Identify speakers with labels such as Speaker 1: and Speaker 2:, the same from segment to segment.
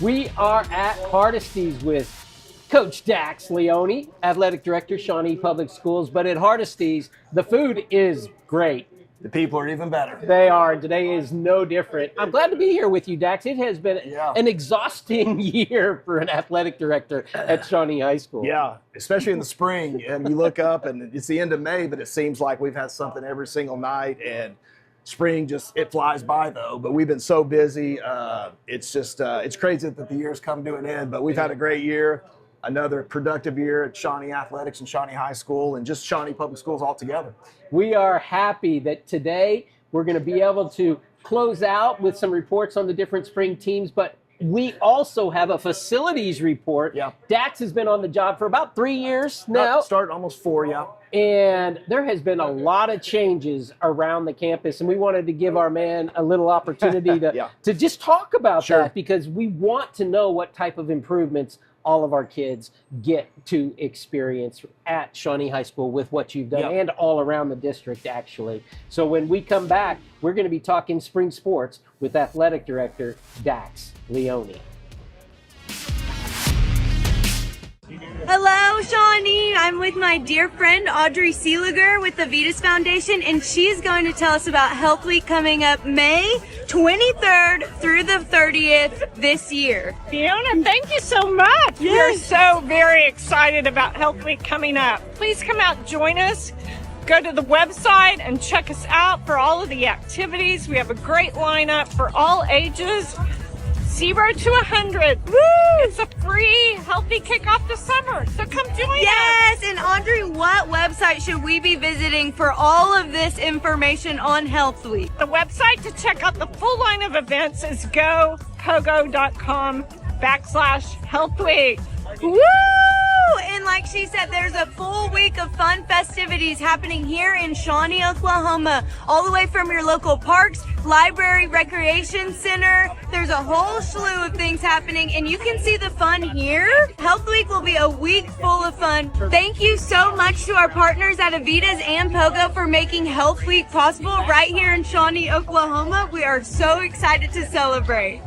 Speaker 1: We are at Hardesty's with Coach Dax Leone, Athletic Director, Shawnee Public Schools. But at Hardesty's, the food is great.
Speaker 2: The people are even better.
Speaker 1: They are. Today is no different. I'm glad to be here with you, Dax. It has been an exhausting year for an athletic director at Shawnee High School.
Speaker 2: Yeah, especially in the spring. And you look up and it's the end of May, but it seems like we've had something every single night. And spring it flies by though. But we've been so busy. It's just, it's crazy that the year's come to an end. But we've had a great year. Another productive year at Shawnee Athletics and Shawnee High School and just Shawnee Public Schools altogether.
Speaker 1: We are happy that today we're going to be able to close out with some reports on the different spring teams, but we also have a facilities report.
Speaker 2: Yeah.
Speaker 1: Dax has been on the job for about 3 years now.
Speaker 2: Started almost 4, yeah.
Speaker 1: And there has been a lot of changes around the campus, and we wanted to give our man a little opportunity to, to just talk about that, because we want to know what type of improvements all of our kids get to experience at Shawnee High School with what you've done and all around the district, actually. So when we come back, we're going to be talking spring sports with Athletic Director Dax Leone.
Speaker 3: Hello, Shawnee. I'm with my dear friend Audrey Seeliger with the Vitas Foundation, and she's going to tell us about Health Week coming up May 23rd through the 30th this year.
Speaker 4: Fiona, thank you so much. We're so very excited about Health Week coming up. Please come out and join us. Go to the website and check us out for all of the activities. We have a great lineup for all ages. 0 to 100. Woo! It's a free healthy kickoff to summer, so come join us.
Speaker 3: Yes, and Audrey, what website should we be visiting for all of this information on Health Week?
Speaker 4: The website to check out the full line of events is gopogo.com/Health Week.
Speaker 3: Woo! And like she said, there's a full week of fun festivities happening here in Shawnee, Oklahoma, all the way from your local parks, library, recreation center. There's a whole slew of things happening, and you can see the fun here. Health Week will be a week full of fun. Thank you so much to our partners at Avitas and Pogo for making Health Week possible right here in Shawnee, Oklahoma. We are so excited to celebrate.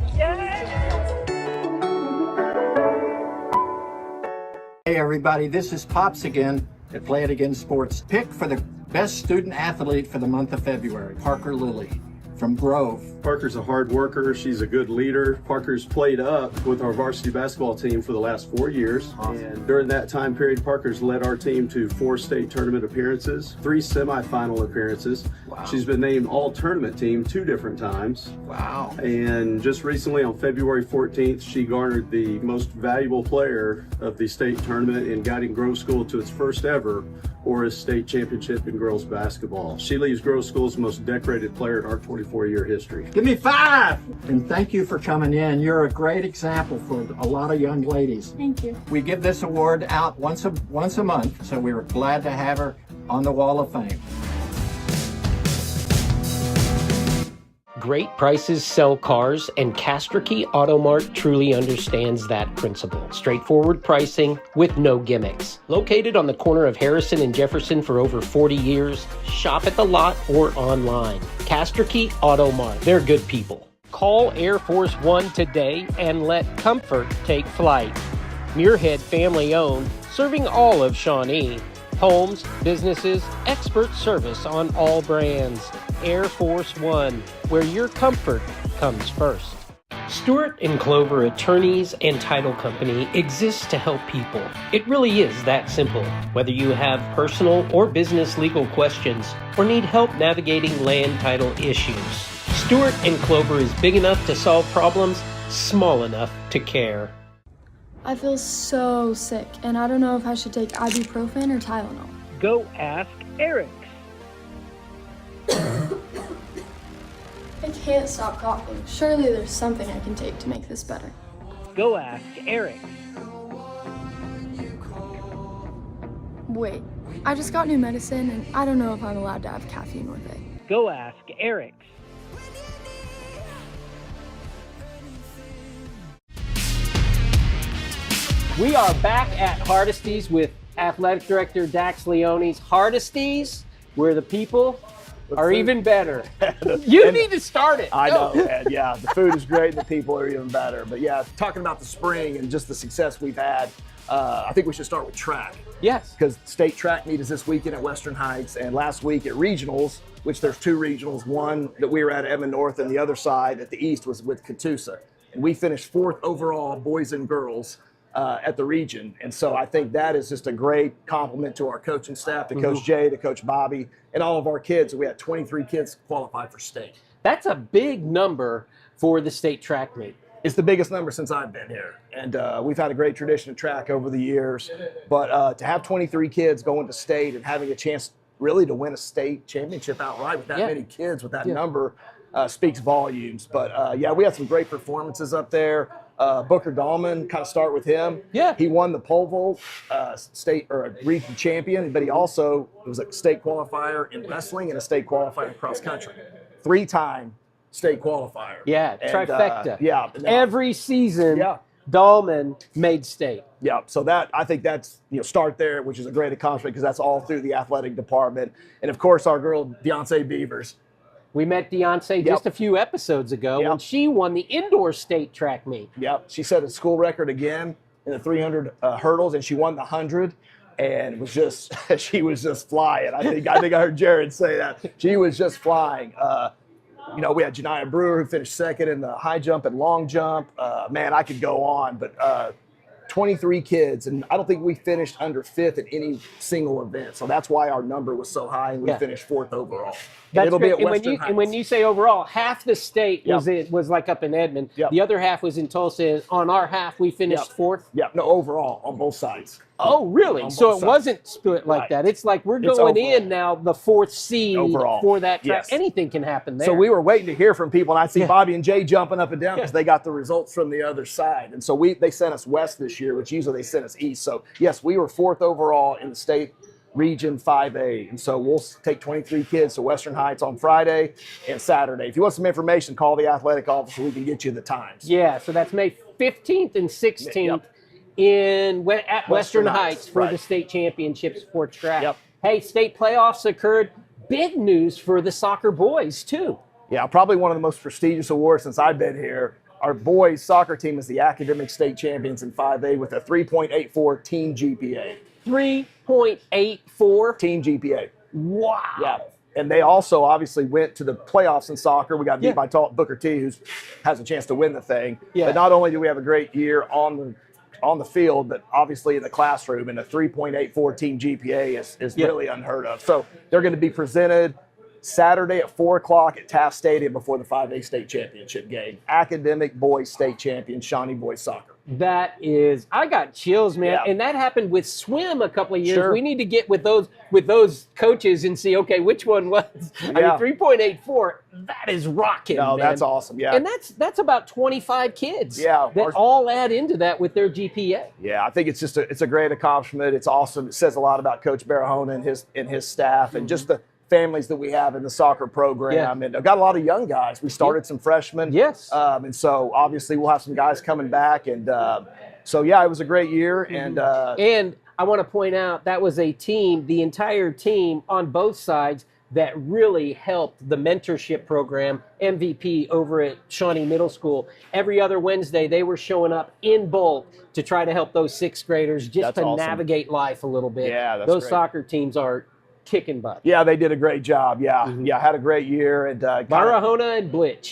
Speaker 5: Hey everybody, this is Pops again at Play It Again Sports. Pick for the best student athlete for the month of February, Parker Lilly from Grove.
Speaker 6: Parker's a hard worker. She's a good leader. Parker's played up with our varsity basketball team for the last 4 years. Awesome. And during that time period, Parker's led our team to 4 state tournament appearances, 3 semifinal appearances. Wow. She's been named all-tournament team 2 different times.
Speaker 5: Wow.
Speaker 6: And just recently on February 14th, she garnered the most valuable player of the state tournament in guiding Grove School to its first ever Horace State Championship in girls basketball. She leaves Grove School's most decorated player in our 24-year history.
Speaker 5: Give me 5! And thank you for coming in. You're a great example for a lot of young ladies.
Speaker 7: Thank you.
Speaker 5: We give this award out once a month, so we were glad to have her on the Wall of Fame.
Speaker 1: Great prices sell cars, and Castricke Auto Mart truly understands that principle. Straightforward pricing with no gimmicks. Located on the corner of Harrison and Jefferson for over 40 years, shop at the lot or online. Castricke Auto Mart. They're good people. Call Air Force One today and let comfort take flight. Muirhead family owned, serving all of Shawnee. Homes, businesses, expert service on all brands. Air Force One, where your comfort comes first. Stewart & Clover Attorneys and Title Company exists to help people. It really is that simple. Whether you have personal or business legal questions or need help navigating land title issues, Stewart & Clover is big enough to solve problems, small enough to care.
Speaker 7: I feel so sick, and I don't know if I should take ibuprofen or Tylenol.
Speaker 1: Go ask Eric.
Speaker 7: I can't stop coughing. Surely there's something I can take to make this better.
Speaker 1: Go ask Eric.
Speaker 7: Wait, I just got new medicine, and I don't know if I'm allowed to have caffeine with it.
Speaker 1: Go ask Eric. We are back at Hardesty's with Athletic Director Dax Leone's Hardesty's, where the people are even better. You need to start it.
Speaker 2: I know, man. Yeah, the food is great and the people are even better. But yeah, talking about the spring and just the success we've had, I think we should start with track.
Speaker 1: Yes.
Speaker 2: Because state track meet is this weekend at Western Heights, and last week at regionals, which there's 2 regionals, one that we were at Edmond North and the other side at the east was with Catoosa. And we finished 4th overall, boys and girls, at the region. And so I think that is just a great compliment to our coaching staff, to Coach Jay, to Coach Bobby, and all of our kids. We had 23 kids qualify for state.
Speaker 1: That's a big number for the state track meet.
Speaker 2: It's the biggest number since I've been here. And we've had a great tradition of track over the years. But to have 23 kids going to state and having a chance really to win a state championship outright with that many kids, with that number, speaks volumes. But yeah, we had some great performances up there. Booker Dahlman, kind of start with him.
Speaker 1: Yeah.
Speaker 2: He won the pole vault state or region champion, but he also was a state qualifier in wrestling and a state qualifier in cross country. 3-time state qualifier.
Speaker 1: Yeah,
Speaker 2: And,
Speaker 1: trifecta.
Speaker 2: yeah.
Speaker 1: Every season,
Speaker 2: Yeah.
Speaker 1: Dahlman made state.
Speaker 2: Yeah, so that I think that's start there, which is a great accomplishment because that's all through the athletic department, and of course our girl Deontay Beavers.
Speaker 1: We met Deontay just a few episodes ago when she won the indoor state track meet.
Speaker 2: Yep, she set a school record again in the 300 hurdles, and she won the 100, and it was just she was just flying. I think I heard Jared say that she was just flying. We had Janiah Brewer who finished 2nd in the high jump and long jump. Man, I could go on, but 23 kids, and I don't think we finished under 5th in any single event. So that's why our number was so high, and we finished 4th overall.
Speaker 1: That's
Speaker 2: it'll
Speaker 1: great.
Speaker 2: be at Western Heights.
Speaker 1: And when you say overall, half the state was like up in Edmond. The other half was in Tulsa. On our half, we finished 4th.
Speaker 2: Yeah, no, overall on both sides.
Speaker 1: Oh, really?
Speaker 2: On
Speaker 1: So
Speaker 2: both
Speaker 1: it
Speaker 2: sides.
Speaker 1: wasn't split like that. It's like we're going in now the 4th seed
Speaker 2: Overall.
Speaker 1: for that track.
Speaker 2: Yes.
Speaker 1: Anything can happen there.
Speaker 2: So we were waiting to hear from people, and I see Bobby and Jay jumping up and down because they got the results from the other side. And so they sent us west this year, which usually they sent us east. So yes, we were 4th overall in the state region 5A. And so we'll take 23 kids to Western Heights on Friday and Saturday. If you want some information, call the athletic office so we can get you the times.
Speaker 1: Yeah, so that's May 15th and 16th at Western Heights for the state championships for track.
Speaker 2: Yep.
Speaker 1: Hey, state playoffs occurred. Big news for the soccer boys, too.
Speaker 2: Yeah, probably one of the most prestigious awards since I've been here. Our boys soccer team is the academic state champions in 5A with a 3.84 team GPA.
Speaker 1: 3.84?
Speaker 2: Team GPA.
Speaker 1: Wow.
Speaker 2: Yeah. And they also obviously went to the playoffs in soccer. We got beat by Booker T, who has a chance to win the thing.
Speaker 1: Yeah.
Speaker 2: But not only do we have a great year on the field, but obviously in the classroom, and a 3.84 team GPA is really unheard of. So they're going to be presented Saturday at 4 o'clock at Taft Stadium before the 5A state championship game. Academic boys state champion, Shawnee boys soccer.
Speaker 1: That is, I got chills, man.
Speaker 2: Yeah.
Speaker 1: And that happened with swim a couple of years.
Speaker 2: Sure.
Speaker 1: We need to get with those coaches and see, okay, which one was. I mean, 3.84, that is rocking,
Speaker 2: No,
Speaker 1: man.
Speaker 2: that's awesome. Yeah.
Speaker 1: And that's about 25 kids.
Speaker 2: Yeah.
Speaker 1: That all add into that with their GPA.
Speaker 2: Yeah, I think it's just it's a great accomplishment. It's awesome. It says a lot about Coach Barahona and his staff, and just the families that we have in the soccer program. And I've got a lot of young guys. We started some freshmen.
Speaker 1: Yes.
Speaker 2: And so obviously we'll have some guys coming back. And so, yeah, it was a great year. And
Speaker 1: I want to point out that was a team, the entire team on both sides, that really helped the mentorship program, MVP, over at Shawnee Middle School. Every other Wednesday, they were showing up in bulk to try to help those 6th graders just to navigate life a little bit.
Speaker 2: Yeah, that's
Speaker 1: those
Speaker 2: great.
Speaker 1: soccer teams are kicking butt.
Speaker 2: Yeah, they did a great job. Yeah, yeah, had a great year. And
Speaker 1: Barahona and Blitch.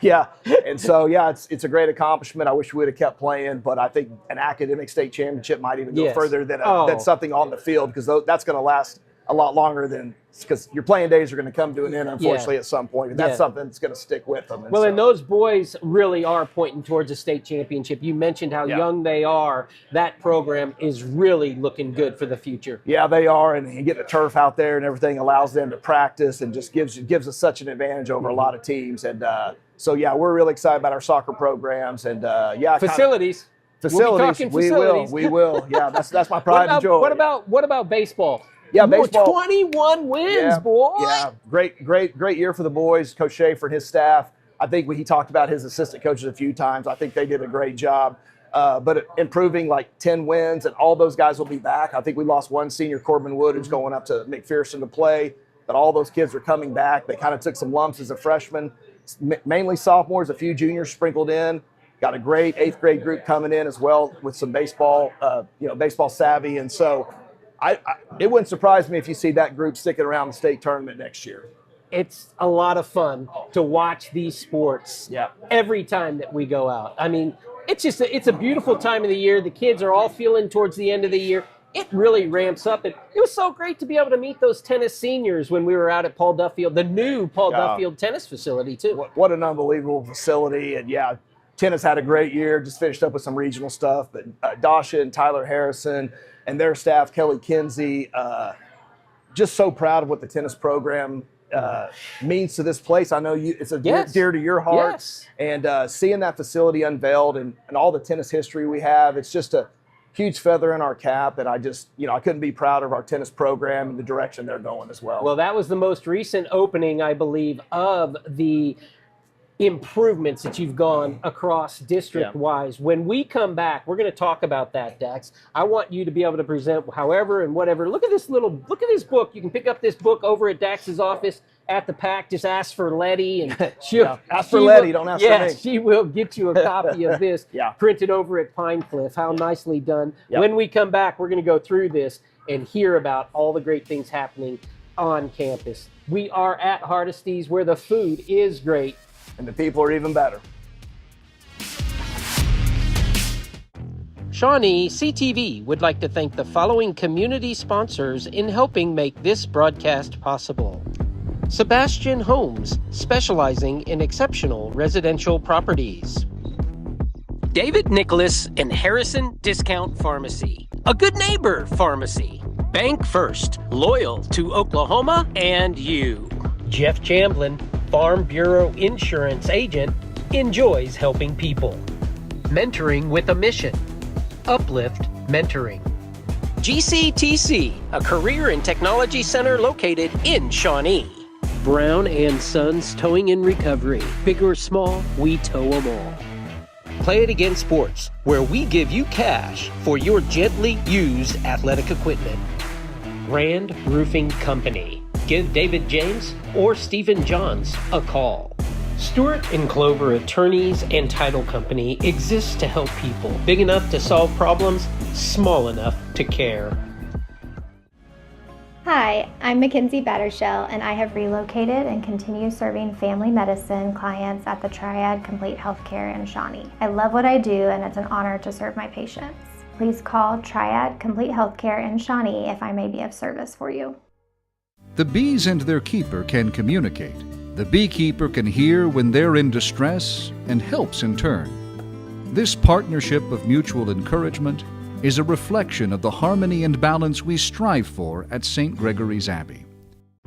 Speaker 2: Yeah, and so it's a great accomplishment. I wish we would have kept playing, but I think an academic state championship might even go further than something on the field, because that's going to last a lot longer than, because your playing days are going to come to an end, unfortunately, at some point. And that's something that's going to stick with them.
Speaker 1: And those boys really are pointing towards a state championship. You mentioned how young they are. That program is really looking good for the future.
Speaker 2: Yeah, they are, and getting the turf out there and everything allows them to practice, and just gives us such an advantage over a lot of teams. And so, yeah, we're really excited about our soccer programs. And
Speaker 1: Facilities.
Speaker 2: Facilities. We will. Yeah, that's my pride and joy.
Speaker 1: What about baseball?
Speaker 2: Yeah, baseball.
Speaker 1: 21 wins, boy.
Speaker 2: Yeah, great year for the boys. Coach Schaefer and his staff. I think he talked about his assistant coaches a few times. I think they did a great job. But improving like 10 wins, and all those guys will be back. I think we lost one senior, Corbin Wood, who's going up to McPherson to play. but all those kids are coming back. They kind of took some lumps as a freshman, mainly sophomores, a few juniors sprinkled in. Got a great 8th grade group coming in as well with some baseball, baseball savvy. And so it wouldn't surprise me if you see that group sticking around the state tournament next year.
Speaker 1: It's a lot of fun to watch these sports every time that we go out. I mean, it's a beautiful time of the year. The kids are all feeling towards the end of the year. It really ramps up. And it was so great to be able to meet those tennis seniors when we were out at Paul Duffield, the new Paul Duffield tennis facility too.
Speaker 2: What an unbelievable facility. And yeah, tennis had a great year, just finished up with some regional stuff. But Dasha and Tyler Harrison and their staff, Kelly Kinsey, just so proud of what the tennis program means to this place. I know it's dear to your heart.
Speaker 1: Yes.
Speaker 2: And seeing that facility unveiled and all the tennis history we have, it's just a huge feather in our cap. And I just, I couldn't be prouder of our tennis program and the direction they're going as well.
Speaker 1: Well, that was the most recent opening, I believe, of the improvements that you've gone across district-wise. When we come back, we're going to talk about that, Dax. I want you to be able to present however and whatever. Look at this book. You can pick up this book over at Dax's office at the PAC. Just ask for Letty, and she'll
Speaker 2: ask for Letty. Don't ask for me.
Speaker 1: She will get you a copy of this printed over at Pinecliff. How nicely done. When we come back, we're going to go through this and hear about all the great things happening on campus. We are at Hardesty's, where the food is great
Speaker 2: and the people are even better.
Speaker 1: Shawnee CTV would like to thank the following community sponsors in helping make this broadcast possible. Sebastian Homes, specializing in exceptional residential properties. David Nicholas and Harrison Discount Pharmacy, a good neighbor pharmacy. Bank First, loyal to Oklahoma and you. Jeff Chamblin, Farm Bureau Insurance Agent, enjoys helping people. Mentoring with a Mission. Uplift Mentoring. GCTC, a career and technology center located in Shawnee. Brown & Sons Towing and Recovery. Big or small, we tow them all. Play It Again Sports, where we give you cash for your gently used athletic equipment. Rand Roofing Company. Give David James or Stephen Johns a call. Stewart & Clover Attorneys and Title Company exists to help people. Big enough to solve problems, small enough to care.
Speaker 8: Hi, I'm Mackenzie Battershell, and I have relocated and continue serving family medicine clients at the Triad Complete Healthcare in Shawnee. I love what I do, and it's an honor to serve my patients. Please call Triad Complete Healthcare in Shawnee if I may be of service for you.
Speaker 9: The bees and their keeper can communicate. The beekeeper can hear when they're in distress and helps in turn. This partnership of mutual encouragement is a reflection of the harmony and balance we strive for at St. Gregory's Abbey.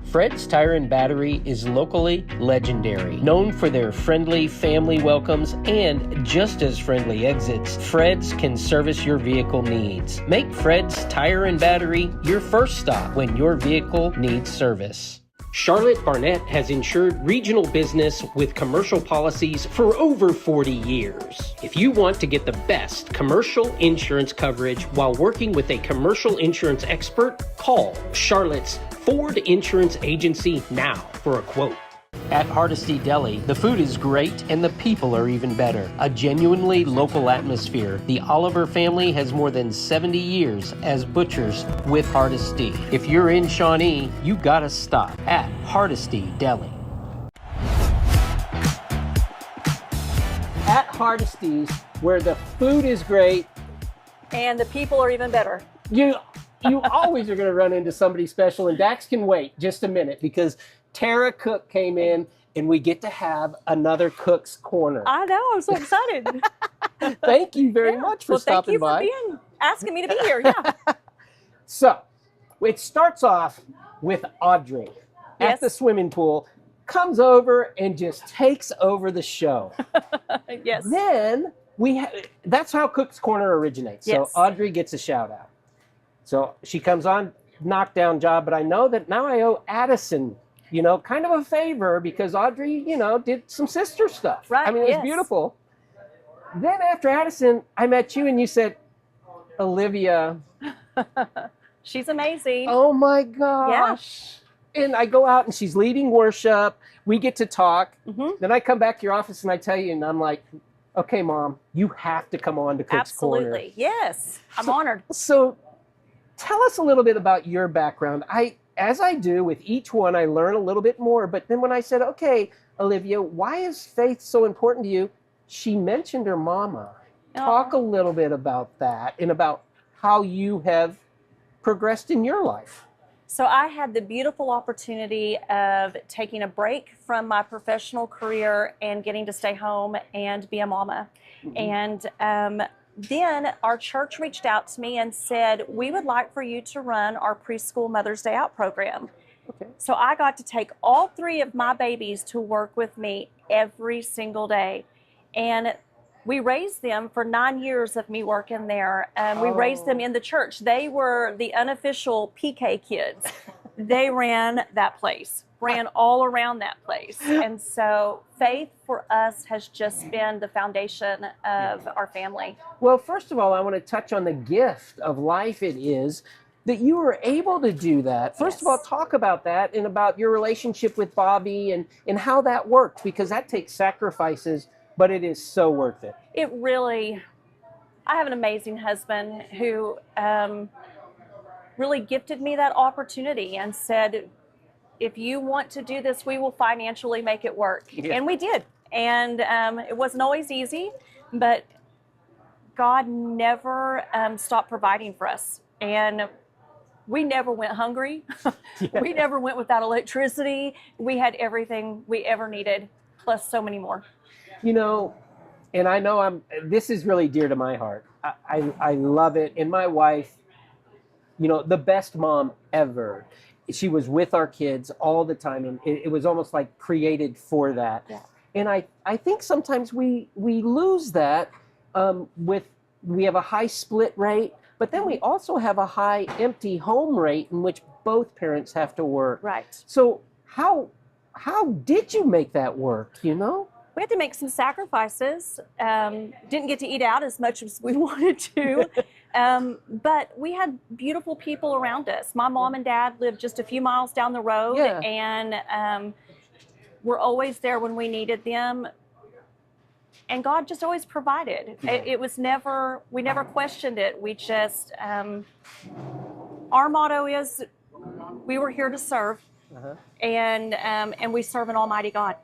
Speaker 1: Fred's Tire and Battery is locally legendary, known for their friendly family welcomes and just as friendly exits. Fred's can service your vehicle needs. Make Fred's Tire and Battery your first stop when your vehicle needs service. Charlotte Barnett has insured regional business with commercial policies for over 40 years. If you want to get the best commercial insurance coverage while working with a commercial insurance expert, call Charlotte's Ford Insurance Agency now for a quote. At Hardesty Deli, the food is great and the people are even better. A genuinely local atmosphere. The Oliver family has more than 70 years as butchers with Hardesty. If you're in Shawnee, you gotta stop at Hardesty Deli. At Hardesty's, where the food is great
Speaker 10: and the people are even better.
Speaker 1: You always are going to run into somebody special, and Dax can wait just a minute because Tara Cook came in and we get to have another Cook's Corner.
Speaker 10: I know, I'm so excited.
Speaker 1: Thank you very much for stopping by.
Speaker 10: Thank you for asking me to be here, yeah.
Speaker 1: So, it starts off with Audrey at the swimming pool, comes over and just takes over the show.
Speaker 10: Yes.
Speaker 1: Then, that's how Cook's Corner originates.
Speaker 10: Yes.
Speaker 1: So, Audrey gets a shout out. So she comes on, knockdown job, but I know that now I owe Addison, kind of a favor because Audrey, did some sister stuff.
Speaker 10: Right.
Speaker 1: I mean, it was beautiful. Then after Addison, I met you and you said, Olivia.
Speaker 10: She's amazing.
Speaker 1: Oh my gosh.
Speaker 10: Yeah.
Speaker 1: And I go out and she's leading worship. We get to talk.
Speaker 10: Mm-hmm.
Speaker 1: Then I come back to your office and I tell you, and I'm like, okay, Mom, you have to come on to Cook's Corner.
Speaker 10: Absolutely. Yes. I'm honored.
Speaker 1: So tell us a little bit about your background. As I do with each one, I learn a little bit more. But then when I said, okay, Olivia, why is faith so important to you? She mentioned her mama. Talk a little bit about that and about how you have progressed in your life.
Speaker 10: So I had the beautiful opportunity of taking a break from my professional career and getting to stay home and be a mama. And then our church reached out to me and said, we would like for you to run our preschool Mother's Day Out program.
Speaker 1: Okay.
Speaker 10: So I got to take all 3 of my babies to work with me every single day. And we raised them for 9 years of me working there. We raised them in the church. They were the unofficial PK kids. They ran that place, ran all around that place. And so faith for us has just been the foundation of our family.
Speaker 1: Well, first of all, I want to touch on the gift of life it is that you were able to do that. First of all, talk about that and about your relationship with Bobby and how that worked, because that takes sacrifices, but it is so worth it.
Speaker 10: It really, I have an amazing husband who really gifted me that opportunity and said, if you want to do this, we will financially make it work.
Speaker 1: Yeah.
Speaker 10: And we did. And it wasn't always easy, but God never stopped providing for us. And we never went hungry. We never went without electricity. We had everything we ever needed, plus so many more.
Speaker 1: You know, and I know this is really dear to my heart. I love it. And my wife, you know, the best mom ever. She was with our kids all the time, and it was almost like created for that.
Speaker 10: Yeah.
Speaker 1: And I think sometimes we lose that we have a high split rate, but then we also have a high empty home rate in which both parents have to work.
Speaker 10: Right.
Speaker 1: So how did you make that work, you know?
Speaker 10: We had to make some sacrifices. Didn't get to eat out as much as we wanted to. But we had beautiful people around us. My mom and dad lived just a few miles down the road,
Speaker 1: Yeah.
Speaker 10: and were always there when we needed them. And God just always provided. It was never, we never questioned it. We just, our motto is, we were here to serve, and we serve an almighty God.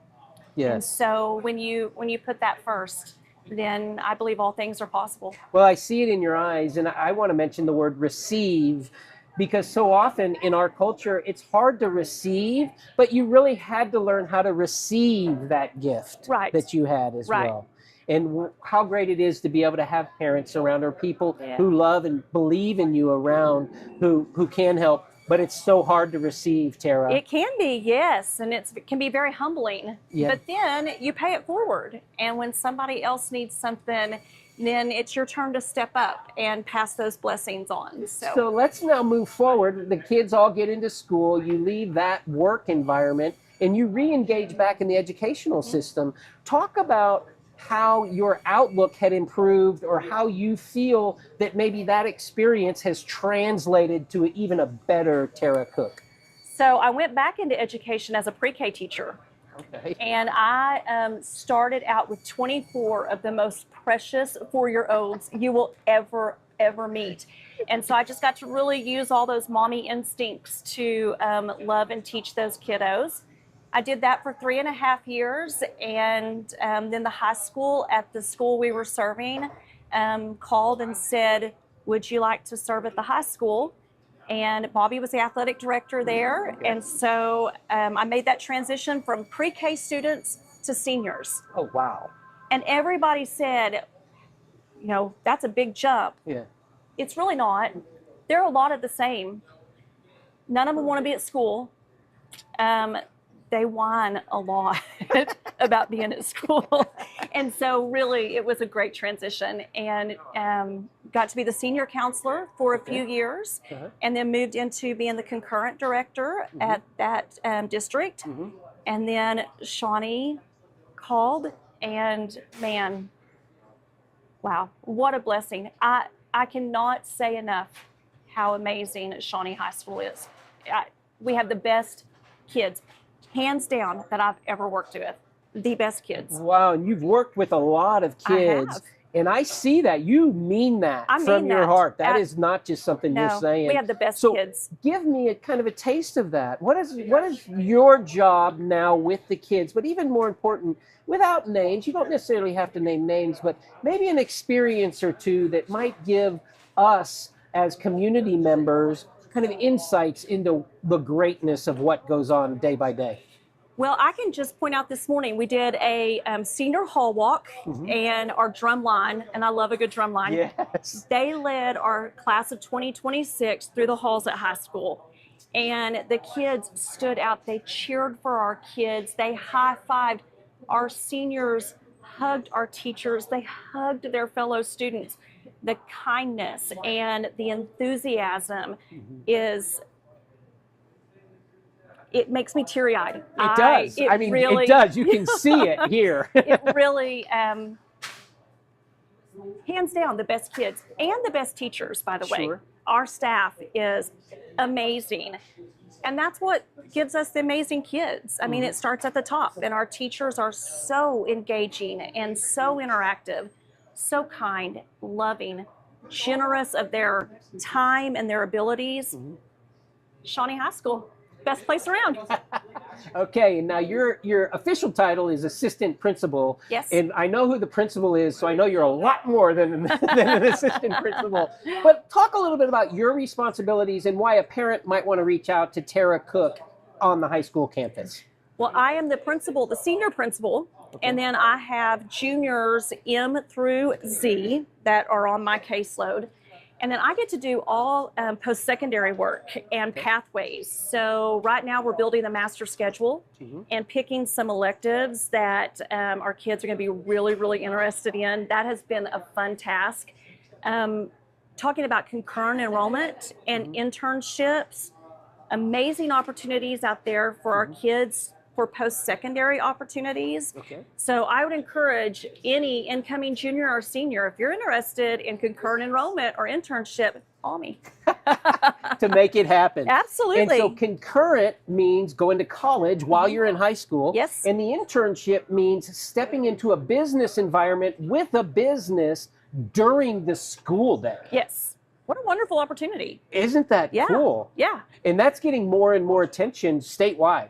Speaker 1: Yes.
Speaker 10: And so when you put that first, then I believe all things are possible.
Speaker 1: Well, I see it in your eyes, and I want to mention the word receive, because so often in our culture, it's hard to receive, but you really had to learn how to receive that gift that you had as well. And how great it is to be able to have parents around, or people who love and believe in you around, who can help. But it's so hard to receive, Tara.
Speaker 10: It can be, yes, and it can be very humbling.
Speaker 1: Yeah.
Speaker 10: But then you pay it forward. And when somebody else needs something, then it's your turn to step up and pass those blessings on.
Speaker 1: So let's now move forward. The kids all get into school. You leave that work environment and you re-engage back in the educational system. Talk about how your outlook had improved, or how you feel that maybe that experience has translated to even a better Tara Cook.
Speaker 10: So I went back into education as a pre-K teacher.
Speaker 1: Okay.
Speaker 10: And I started out with 24 of the most precious 4-year-olds you will ever meet. And so I just got to really use all those mommy instincts to love and teach those kiddos. I did that for 3.5 years, and then the high school at the school we were serving called and said, would you like to serve at the high school? And Bobby was the athletic director there, and so I made that transition from pre-K students to seniors.
Speaker 1: Oh, wow.
Speaker 10: And everybody said, you know, that's a big jump.
Speaker 1: Yeah.
Speaker 10: It's really not. They're a lot of the same. None of them want to be at school. They whine a lot about being at school. And so really it was a great transition, and got to be the senior counselor for a few years, and then moved into being the concurrent director at that district. And then Shawnee called, and man, wow, what a blessing. I cannot say enough how amazing Shawnee High School is. We have the best kids, hands down, that I've ever worked with. The best kids.
Speaker 1: Wow, and you've worked with a lot of kids.
Speaker 10: I have.
Speaker 1: And I see that. You mean that from your heart. That is not just something you're saying.
Speaker 10: We have the best
Speaker 1: so
Speaker 10: kids.
Speaker 1: Give me a kind of a taste of that. What is your job now with the kids? But even more important, without names, you don't necessarily have to name names, but maybe an experience or two that might give us as community members kind of insights into the greatness of what goes on day by day.
Speaker 10: Well, I can just point out this morning, we did a senior hall walk and our drum line, and I love a good drum line.
Speaker 1: Yes.
Speaker 10: They led our class of 2026 through the halls at high school. And the kids stood out. They cheered for our kids. They high-fived. Our seniors hugged our teachers. They hugged their fellow students. The kindness and the enthusiasm is... It makes me teary-eyed.
Speaker 1: It does. I mean, it does. You can see it here.
Speaker 10: It really, hands down, the best kids and the best teachers, by the way. Our staff is amazing. And that's what gives us the amazing kids. I mean, it starts at the top. And our teachers are so engaging and so interactive, so kind, loving, generous of their time and their abilities. Shawnee High School. Best place around.
Speaker 1: Okay, and now your official title is assistant principal.
Speaker 10: Yes.
Speaker 1: And I know who the principal is, so I know you're a lot more than an assistant principal. But talk a little bit about your responsibilities and why a parent might want to reach out to Tara Cook on the high school campus.
Speaker 10: Well, I am the principal, the senior principal, and then I have juniors M through Z that are on my caseload. And then I get to do all post-secondary work and pathways. So right now we're building the master schedule and picking some electives that our kids are going to be really, really interested in. That has been a fun task. Talking about concurrent enrollment and internships, amazing opportunities out there for our kids for post-secondary opportunities. So I would encourage any incoming junior or senior, if you're interested in concurrent enrollment or internship, call me.
Speaker 1: To make it happen.
Speaker 10: Absolutely.
Speaker 1: And so concurrent means going to college while you're in high school.
Speaker 10: Yes.
Speaker 1: And the internship means stepping into a business environment with a business during the school day.
Speaker 10: Yes. What a wonderful opportunity.
Speaker 1: Isn't that cool?
Speaker 10: Yeah.
Speaker 1: And that's getting more and more attention statewide.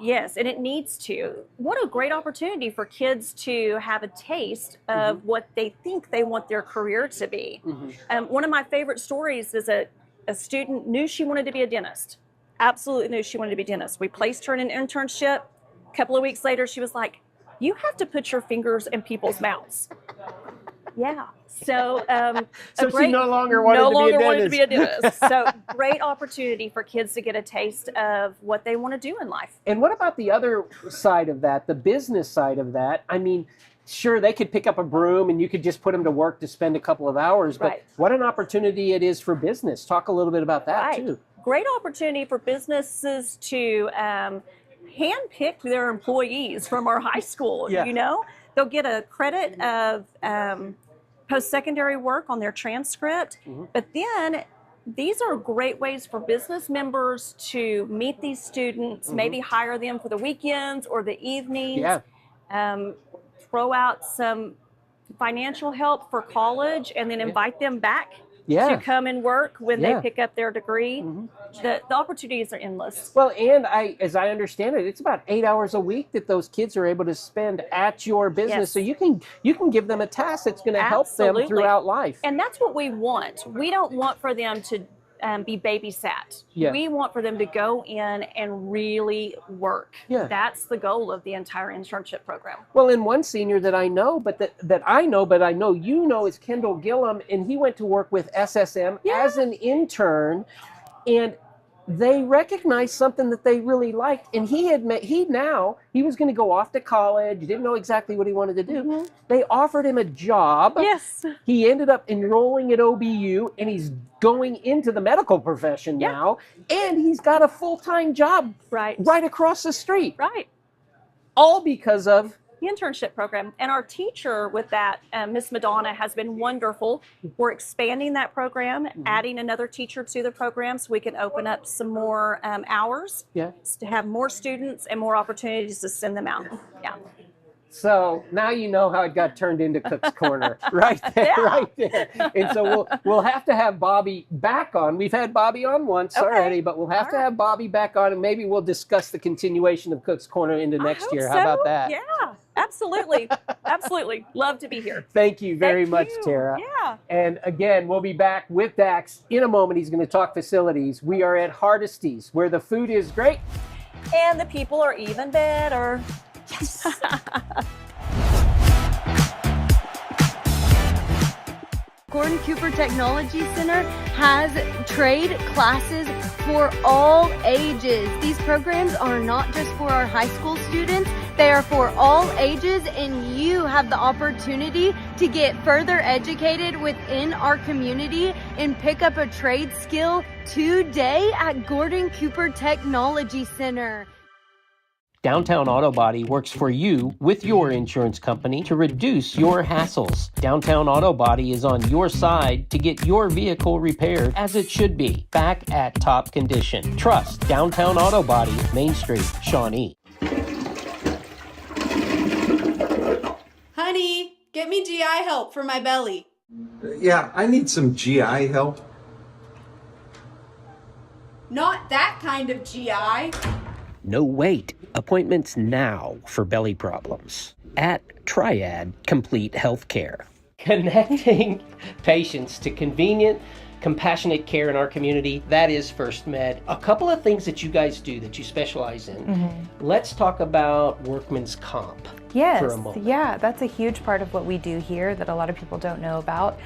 Speaker 10: Yes, and it needs to. What a great opportunity for kids to have a taste of what they think they want their career to be. One of my favorite stories is a student knew she wanted to be a dentist. Absolutely knew she wanted to be a dentist. We placed her in an internship. A couple of weeks later, she was like, "You have to put your fingers in people's mouths." Yeah. So,
Speaker 1: she no longer wanted to be a dentist.
Speaker 10: So great opportunity for kids to get a taste of what they want to do in life.
Speaker 1: And what about the other side of that, the business side of that? I mean, sure, they could pick up a broom and you could just put them to work to spend a couple of hours, but what an opportunity it is for business. Talk a little bit about that too.
Speaker 10: Great opportunity for businesses to handpick their employees from our high school. You know, they'll get a credit of post-secondary work on their transcript, but then these are great ways for business members to meet these students, maybe hire them for the weekends or the evenings, throw out some financial help for college, and then invite them back to come and work when they pick up their degree. The opportunities are endless.
Speaker 1: Well, and as I understand it, it's about 8 hours a week that those kids are able to spend at your business. So you can give them a task that's going to help them throughout life.
Speaker 10: And that's what we want. We don't want for them to be babysat. We want for them to go in and really work. That's the goal of the entire internship program.
Speaker 1: Well, and one senior that I know, but I know you know, is Kendall Gillum, and he went to work with SSM as an intern, and they recognized something that they really liked, and he was going to go off to college. He didn't know exactly what he wanted to do. They offered him a job. He ended up enrolling at OBU, and he's going into the medical profession now, and he's got a full-time job right across the street. All because of
Speaker 10: the internship program. And our teacher with that, Miss Madonna, has been wonderful. We're expanding that program, adding another teacher to the program so we can open up some more hours to have more students and more opportunities to send them out. Yeah.
Speaker 1: So now you know how it got turned into Cook's Corner, right there, right there. And so we'll have to have Bobby back on. We've had Bobby on once already, but we'll have to have Bobby back on, and maybe we'll discuss the continuation of Cook's Corner into next year. How about that?
Speaker 10: Yeah, absolutely, absolutely. Love to be here.
Speaker 1: Thank you very much, Tara.
Speaker 10: Yeah.
Speaker 1: And again, we'll be back with Dax in a moment. He's going to talk facilities. We are at Hardesty's, where the food is great,
Speaker 10: and the people are even better. Yes.
Speaker 3: Gordon Cooper Technology Center has trade classes for all ages. These programs are not just for our high school students, they are for all ages, and you have the opportunity to get further educated within our community and pick up a trade skill today at Gordon Cooper Technology Center.
Speaker 1: Downtown Auto Body works for you with your insurance company to reduce your hassles. Downtown Auto Body is on your side to get your vehicle repaired as it should be, back at top condition. Trust Downtown Auto Body, Main Street, Shawnee.
Speaker 11: Honey, get me GI help for my belly.
Speaker 12: Yeah, I need some GI help.
Speaker 11: Not that kind of GI.
Speaker 1: No wait. Appointments now for belly problems at Triad Complete Healthcare. Connecting patients to convenient, compassionate care in our community, that is First Med. A couple of things that you guys do that you specialize in. Let's talk about workman's comp.
Speaker 13: Yes,
Speaker 1: for a moment.
Speaker 13: Yeah, that's a huge part of what we do here that a lot of people don't know about.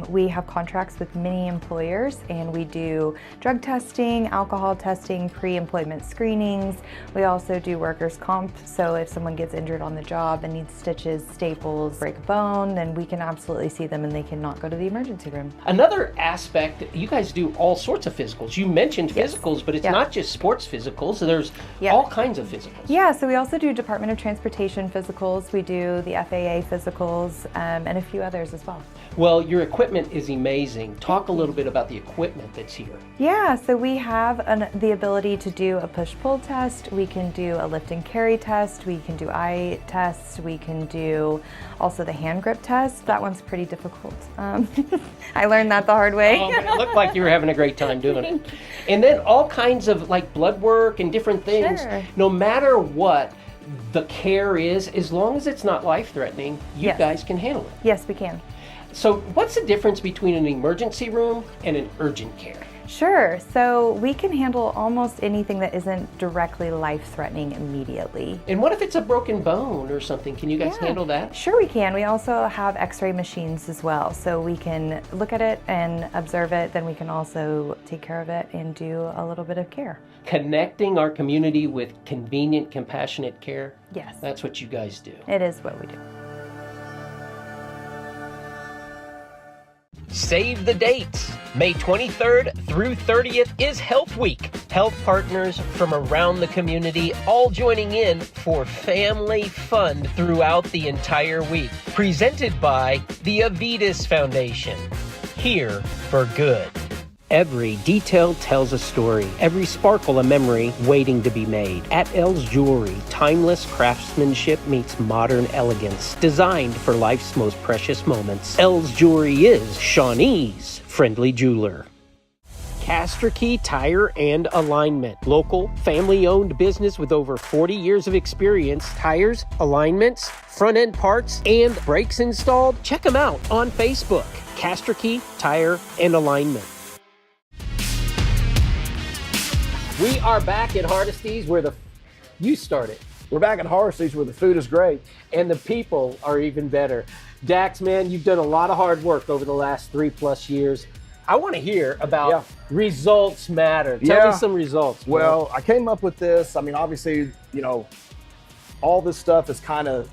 Speaker 13: We have contracts with many employers, and we do drug testing, alcohol testing, pre-employment screenings. We also do workers' comp, so if someone gets injured on the job and needs stitches, staples, break a bone, then we can absolutely see them and they cannot go to the emergency room.
Speaker 1: Another aspect, you guys do all sorts of physicals. You mentioned physicals, but it's not just sports physicals. There's all kinds of physicals.
Speaker 13: Yeah, so we also do Department of Transportation physicals. We do the FAA physicals, and a few others as well.
Speaker 1: Well, your equipment is amazing. Talk a little bit about the equipment that's here.
Speaker 13: Yeah, so we have the ability to do a push-pull test. We can do a lift and carry test. We can do eye tests. We can do also the hand grip test. That one's pretty difficult. I learned that the hard way.
Speaker 1: It looked like you were having a great time doing it. And then all kinds of like blood work and different things.
Speaker 13: Sure.
Speaker 1: No matter what the care is, as long as it's not life-threatening, you guys can handle it.
Speaker 13: Yes, we can.
Speaker 1: So what's the difference between an emergency room and an urgent care?
Speaker 13: Sure. So we can handle almost anything that isn't directly life-threatening immediately.
Speaker 1: And what if it's a broken bone or something? Can you guys handle that?
Speaker 13: Sure we can. We also have x-ray machines as well. So we can look at it and observe it, then we can also take care of it and do a little bit of care.
Speaker 1: Connecting our community with convenient, compassionate care?
Speaker 13: Yes.
Speaker 1: That's what you guys do.
Speaker 13: It is what we do.
Speaker 1: Save the dates. May 23rd through 30th is Health Week. Health partners from around the community all joining in for family fun throughout the entire week. Presented by the Avitas Foundation. Here for good. Every detail tells a story. Every sparkle a memory waiting to be made. At Elle's Jewelry, timeless craftsmanship meets modern elegance. Designed for life's most precious moments. Elle's Jewelry is Shawnee's friendly jeweler. Castrokey Tire and Alignment. Local, family-owned business with over 40 years of experience. Tires, alignments, front-end parts, and brakes installed. Check them out on Facebook. Castrokey Tire and Alignment. We are back at Hardesty's where you started.
Speaker 2: We're back at Hardesty's where the food is great.
Speaker 1: And the people are even better. Dax, man, you've done a lot of hard work over the last 3+ years. I want to hear about results matter. Tell me some results. Bro.
Speaker 2: Well, I came up with this. I mean, obviously, you know, all this stuff is kind of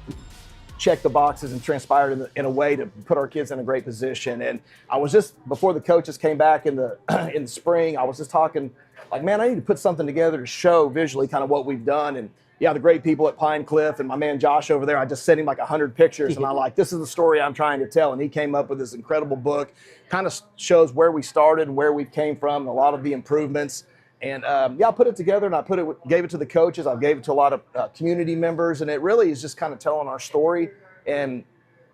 Speaker 2: checked the boxes and transpired in a way to put our kids in a great position. And I was just, before the coaches came back in the spring, I was just talking like, man, I need to put something together to show visually kind of what we've done. And the great people at Pine Cliff and my man Josh over there, I just sent him like 100 pictures and I'm like, this is the story I'm trying to tell. And he came up with this incredible book, kind of shows where we started and where we came from and a lot of the improvements. And I put it together and gave it to the coaches. I gave it to a lot of community members, and it really is just kind of telling our story. And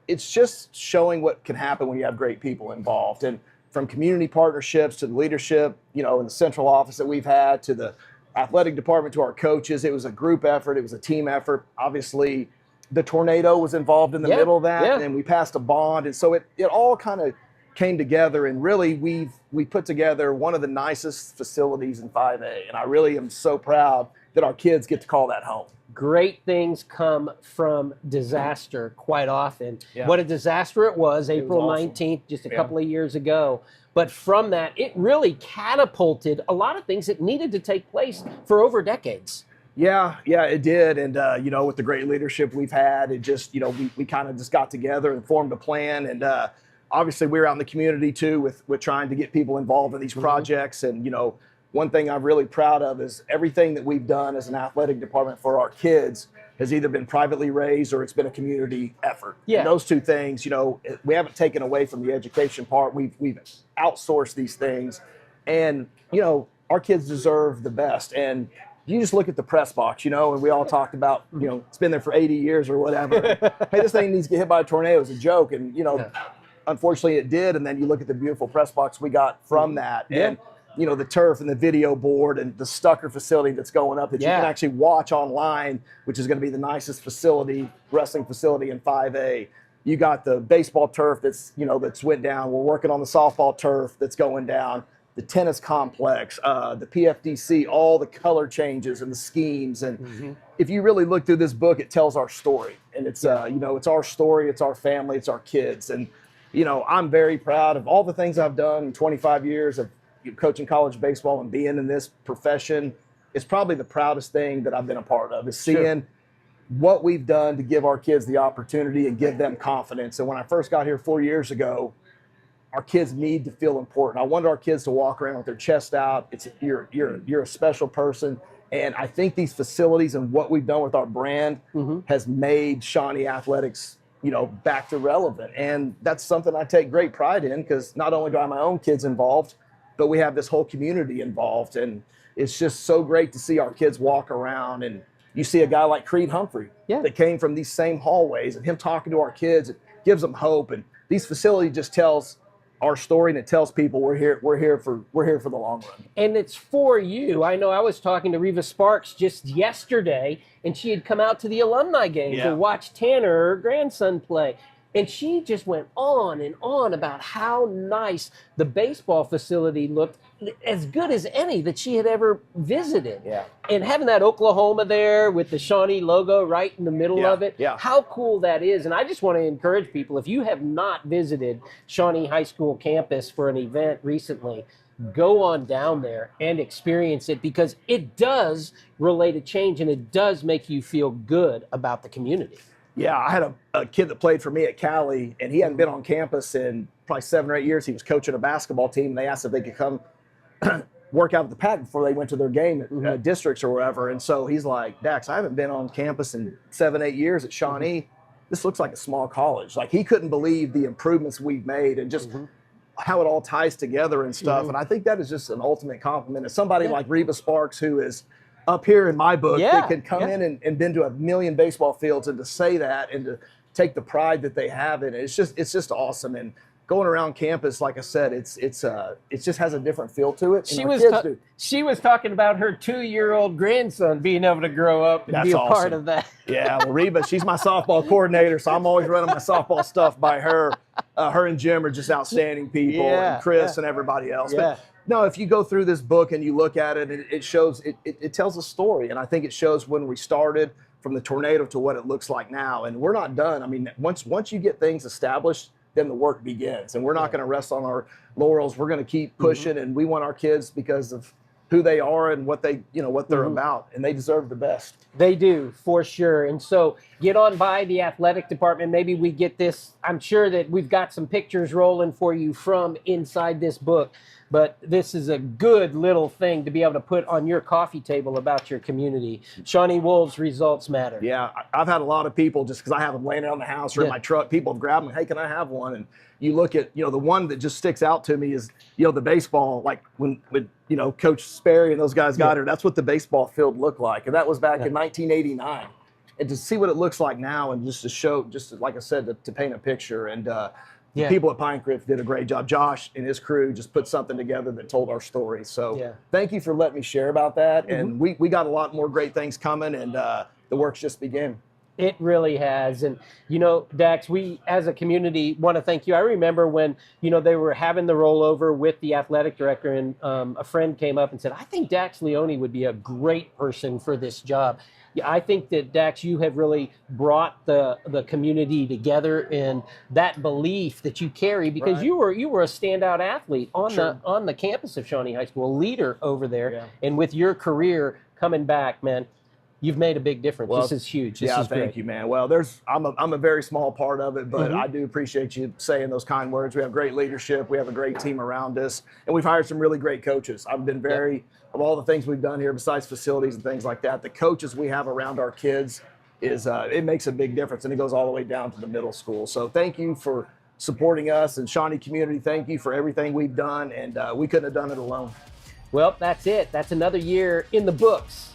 Speaker 2: it's just showing what can happen when you have great people involved. And from community partnerships to the leadership, in the central office that we've had, to the athletic department, to our coaches, it was a group effort. It was a team effort. Obviously, the tornado was involved in the middle of that, and we passed a bond. And so it all kind of came together, and really we put together one of the nicest facilities in 5A. And I really am so proud that our kids get to call that home.
Speaker 1: Great things come from disaster quite often.
Speaker 2: Yeah.
Speaker 1: What a disaster it was, April
Speaker 2: awesome.
Speaker 1: 19th, just a couple of years ago. But from that, it really catapulted a lot of things that needed to take place for over decades.
Speaker 2: Yeah, it did. And, with the great leadership we've had, it just, we kind of just got together and formed a plan. And obviously we're out in the community too with trying to get people involved in these projects. And, one thing I'm really proud of is everything that we've done as an athletic department for our kids has either been privately raised or it's been a community effort.
Speaker 1: Yeah.
Speaker 2: And those two things, we haven't taken away from the education part. We've outsourced these things, and our kids deserve the best. And you just look at the press box, and we all talked about, it's been there for 80 years or whatever. Hey, this thing needs to get hit by a tornado. It's a joke, and unfortunately it did. And then you look at the beautiful press box we got from that, and the turf and the video board and the Stucker facility that's going up that you can actually watch online, which is going to be the nicest wrestling facility in 5A. You got the baseball turf that's went down. We're working on the softball turf that's going down, the tennis complex, the PFDC, all the color changes and the schemes. And if you really look through this book, it tells our story. And it's, it's our story, it's our family, it's our kids. And, I'm very proud of all the things I've done in 25 years of coaching college baseball and being in this profession. It's probably the proudest thing that I've been a part of, is seeing what we've done to give our kids the opportunity and give them confidence. And when I first got here 4 years ago, our kids need to feel important. I wanted our kids to walk around with their chest out. You're a special person. And I think these facilities and what we've done with our brand has made Shawnee athletics, back to relevant. And that's something I take great pride in, because not only do I have my own kids involved, but we have this whole community involved. And it's just so great to see our kids walk around, and you see a guy like Creed Humphrey that came from these same hallways, and him talking to our kids, it gives them hope. And these facilities just tells our story, and it tells people we're here for the long run.
Speaker 1: And it's for you. I know I was talking to Reva Sparks just yesterday, and she had come out to the alumni game to watch Tanner, her grandson, play. And she just went on and on about how nice the baseball facility looked, as good as any that she had ever visited.
Speaker 2: Yeah.
Speaker 1: And having that Oklahoma there with the Shawnee logo right in the middle of it, how cool that is. And I just want to encourage people, if you have not visited Shawnee High School campus for an event recently, go on down there and experience it, because it does relate a change, and it does make you feel good about the community.
Speaker 2: Yeah, I had a kid that played for me at Cali, and he hadn't been on campus in probably 7 or 8 years. He was coaching a basketball team, and they asked if they could come work out at the pad before they went to their game at districts or wherever. And so he's like, Dax, I haven't been on campus in 7, 8 years at Shawnee. This looks like a small college. Like, he couldn't believe the improvements we've made and just how it all ties together and stuff. And I think that is just an ultimate compliment. And somebody like Reva Sparks, who is up here in my book, that can come in and been to a million baseball fields, and to say that and to take the pride that they have in it, it's just awesome. And going around campus, like I said, it just has a different feel to it.
Speaker 1: She was talking about her 2-year-old grandson being able to grow up and be a part of that.
Speaker 2: Yeah, well, Reba, she's my softball coordinator, so I'm always running my softball stuff by her. Her and Jim are just outstanding people, and Chris and everybody else. But no, if you go through this book and you look at it, it shows, it tells a story. And I think it shows when we started, from the tornado to what it looks like now. And we're not done. I mean, once you get things established, then the work begins. And we're not going to rest on our laurels. We're going to keep pushing, and we want our kids, because of who they are and what they, what they're about, and they deserve the best.
Speaker 1: They do, for sure. And so get on by the athletic department. Maybe we get this. I'm sure that we've got some pictures rolling for you from inside this book. but this is a good little thing to be able to put on your coffee table about your community. Shawnee Wolves, results matter.
Speaker 2: Yeah, I've had a lot of people, just because I have them laying around the house or in my truck, people have grabbed them, hey, can I have one? And you look at, the one that just sticks out to me is, the baseball, like when Coach Sperry and those guys got her, that's what the baseball field looked like. And that was back in 1989. And to see what it looks like now, and just to show, just like I said, to paint a picture. And the people at Pinecliff did a great job. Josh and his crew just put something together that told our story. So thank you for letting me share about that. And we got a lot more great things coming, and the work's just beginning.
Speaker 1: It really has. And, Dax, we as a community want to thank you. I remember when, they were having the rollover with the athletic director, and a friend came up and said, I think Dax Leone would be a great person for this job. Yeah, I think that, Dax, you have really brought the community together, and that belief that you carry, because you were a standout athlete on the campus of Shawnee High School, a leader over there. And with your career coming back, man, you've made a big difference. This is huge. This is
Speaker 2: thank you, man. Well, I'm a very small part of it, but I do appreciate you saying those kind words. We have great leadership. We have a great team around us, and we've hired some really great coaches. I've been of all the things we've done here, besides facilities and things like that, the coaches we have around our kids it makes a big difference, and it goes all the way down to the middle school. So thank you for supporting us, and Shawnee community, thank you for everything we've done, and we couldn't have done it alone.
Speaker 1: Well, that's it. That's another year in the books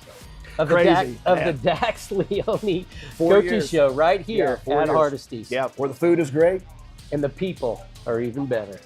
Speaker 1: of the Dax Leone Coaches Show right here at Hardesty's.
Speaker 2: Yeah, where the food is great
Speaker 1: and the people are even better.